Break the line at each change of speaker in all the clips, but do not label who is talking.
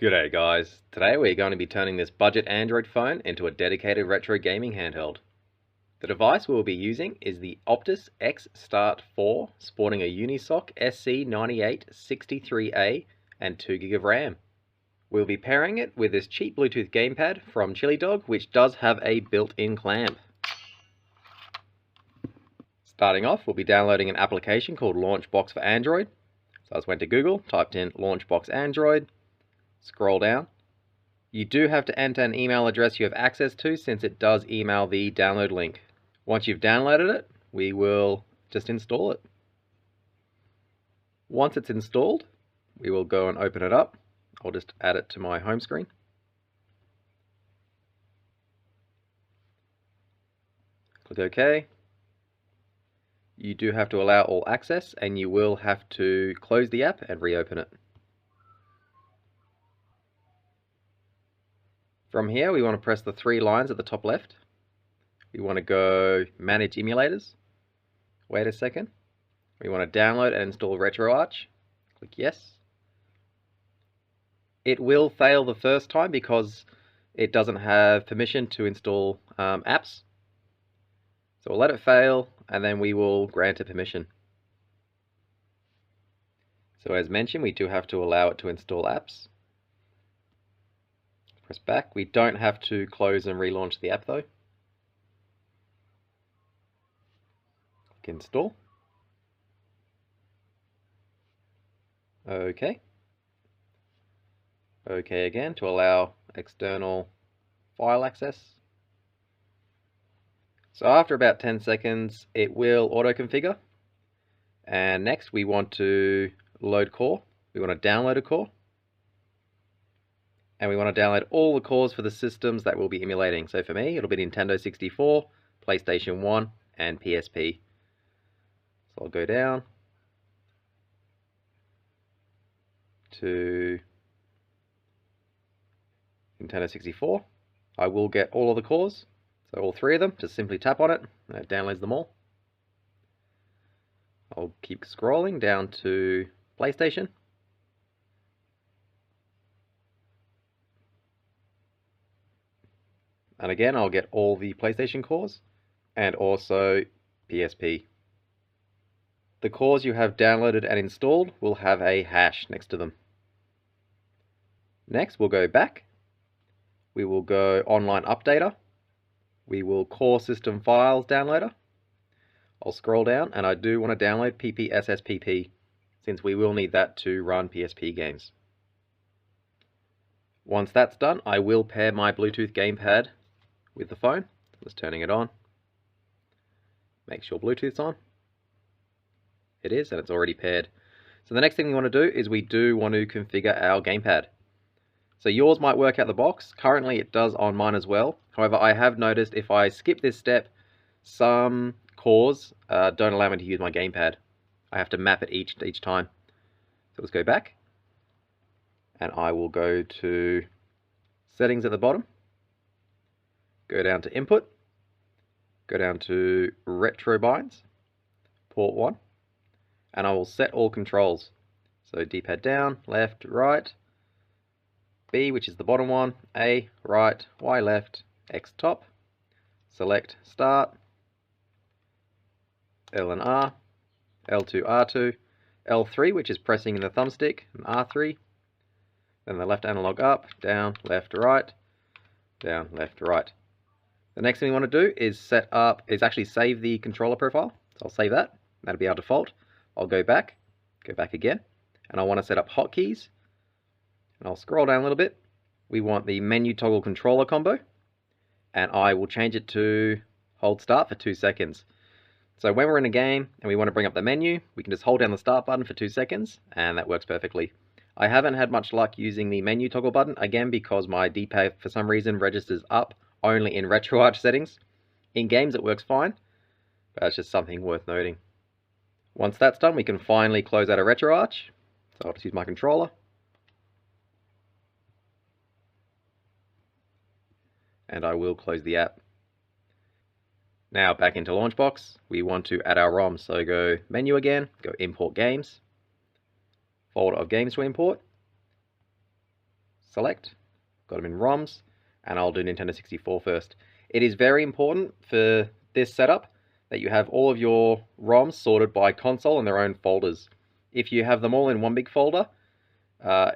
G'day guys, today we're going to be turning this budget Android phone into a dedicated retro gaming handheld. The device we will be using is the Optus X Start 4 sporting a Unisoc SC9863A and 2GB of RAM. We'll be pairing it with this cheap Bluetooth gamepad from ChiliDog, which does have a built-in clamp. Starting off, we'll be downloading an application called Launchbox for Android. So I just went to Google, typed in Launchbox Android, scroll down. You do have to enter an email address you have access to, since it does email the download link. Once you've downloaded it, we will just install it. Once it's installed, we will go and open it up. I'll just add it to my home screen. Click OK. You do have to allow all access, and you will have to close the app and reopen it. From here, we want to press the three lines at the top left. We want to go Manage Emulators. Wait a second. We want to download and install RetroArch. Click Yes. It will fail the first time because it doesn't have permission to install apps. So we'll let it fail, and then we will grant it permission. So as mentioned, we do have to allow it to install apps. Press back. We don't have to close and relaunch the app though. Click Install. OK. OK again to allow external file access. So after about 10 seconds, it will auto-configure. And next we want to load core. We want to download a core. And we want to download all the cores for the systems that we'll be emulating. So for me, it'll be Nintendo 64, PlayStation 1, and PSP. So I'll go down to Nintendo 64. I will get all of the cores, so all three of them. Just simply tap on it, and it downloads them all. I'll keep scrolling down to PlayStation. And again, I'll get all the PlayStation cores and also PSP. The cores you have downloaded and installed will have a hash next to them. Next, we'll go back. We will go Online Updater. We will Core System Files Downloader. I'll scroll down, and I do want to download PPSSPP, since we will need that to run PSP games. Once that's done, I will pair my Bluetooth gamepad with the phone. Just turning it on. Make sure Bluetooth's on. It is, and it's already paired. So the next thing we want to do is we do want to configure our gamepad. So yours might work out the box. Currently it does on mine as well. However, I have noticed if I skip this step, some cores don't allow me to use my gamepad. I have to map it each time. So let's go back. And I will go to Settings at the bottom. Go down to Input. Go down to Retro Binds. Port 1. And I will set all controls. So D-pad down, left, right. B, which is the bottom one, A, right, Y, left, X, top. Select Start, L and R, L2, R2, L3, which is pressing in the thumbstick, and R3. Then the left analog up, down, left, right, down, left, right. The next thing we want to do is actually save the controller profile. So I'll save that. That'll be our default. I'll go back again, and I want to set up hotkeys. And I'll scroll down a little bit. We want the menu toggle controller combo, and I will change it to hold start for 2 seconds. So when we're in a game and we want to bring up the menu, we can just hold down the start button for 2 seconds, and that works perfectly. I haven't had much luck using the menu toggle button, again because my D-pad for some reason registers up only in RetroArch settings. In games it works fine, but that's just something worth noting. Once that's done, we can finally close out of RetroArch. So I'll just use my controller. And I will close the app. Now back into Launchbox, we want to add our ROM. So go Menu again, go Import Games, folder of games to import. select, got them in ROMs, and I'll do Nintendo 64 first. It is very important for this setup that you have all of your ROMs sorted by console in their own folders. If you have them all in one big folder,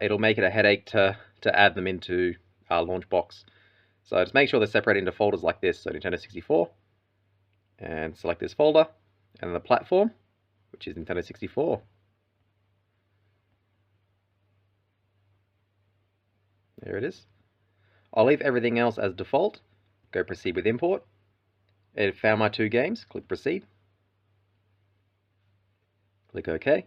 it'll make it a headache to add them into Launchbox. So just make sure they're separated into folders like this. So Nintendo 64, and select this folder, and the platform, which is Nintendo 64. There it is. I'll leave everything else as default. Go proceed with import. It found my 2 games. Click proceed. Click OK.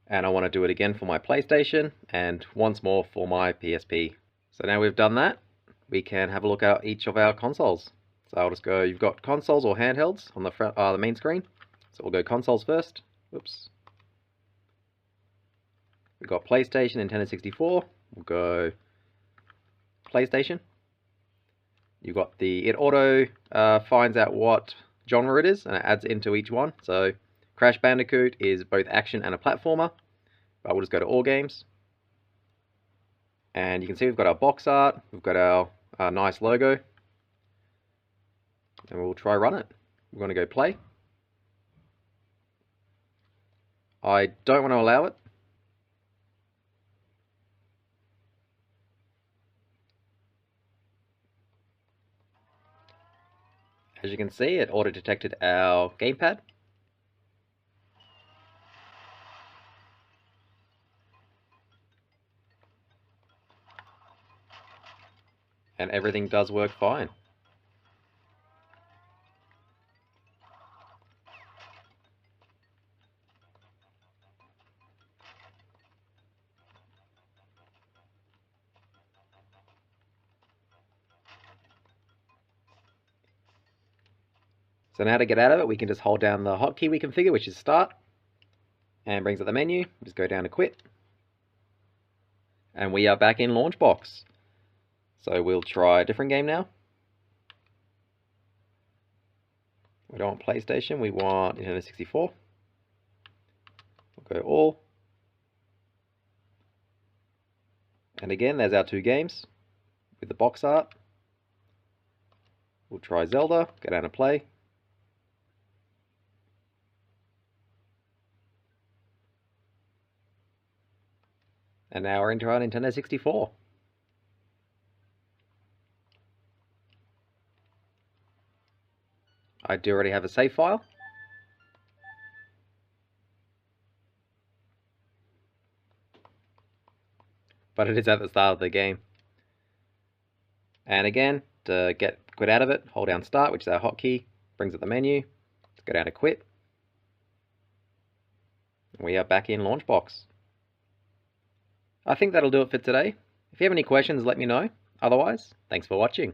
And I want to do it again for my PlayStation and once more for my PSP. So now we've done that, we can have a look at each of our consoles. So I'll just go, you've got consoles or handhelds on the front, the main screen. So we'll go consoles first. Oops. We've got PlayStation, Nintendo 64. We'll go PlayStation. You've got it auto finds out what genre it is and it adds into each one. So Crash Bandicoot is both action and a platformer. But we'll just go to all games. And you can see we've got our box art, we've got our nice logo. And we'll try run it. We're going to go play. I don't want to allow it. As you can see, it auto-detected our gamepad. And everything does work fine. So now to get out of it, we can just hold down the hotkey we configure, which is start, and brings up the menu. Just go down to quit. And we are back in Launchbox. So we'll try a different game now. We don't want PlayStation, we want Nintendo 64. We'll go all. And again, there's our 2 games with the box art. We'll try Zelda, go down to play. And now we're into our Nintendo 64. I do already have a save file. But it is at the start of the game. And again, to get quit out of it, hold down start, which is our hotkey, brings up the menu. Let's go down to quit. And we are back in Launchbox. I think that'll do it for today. If you have any questions, let me know. Otherwise, thanks for watching.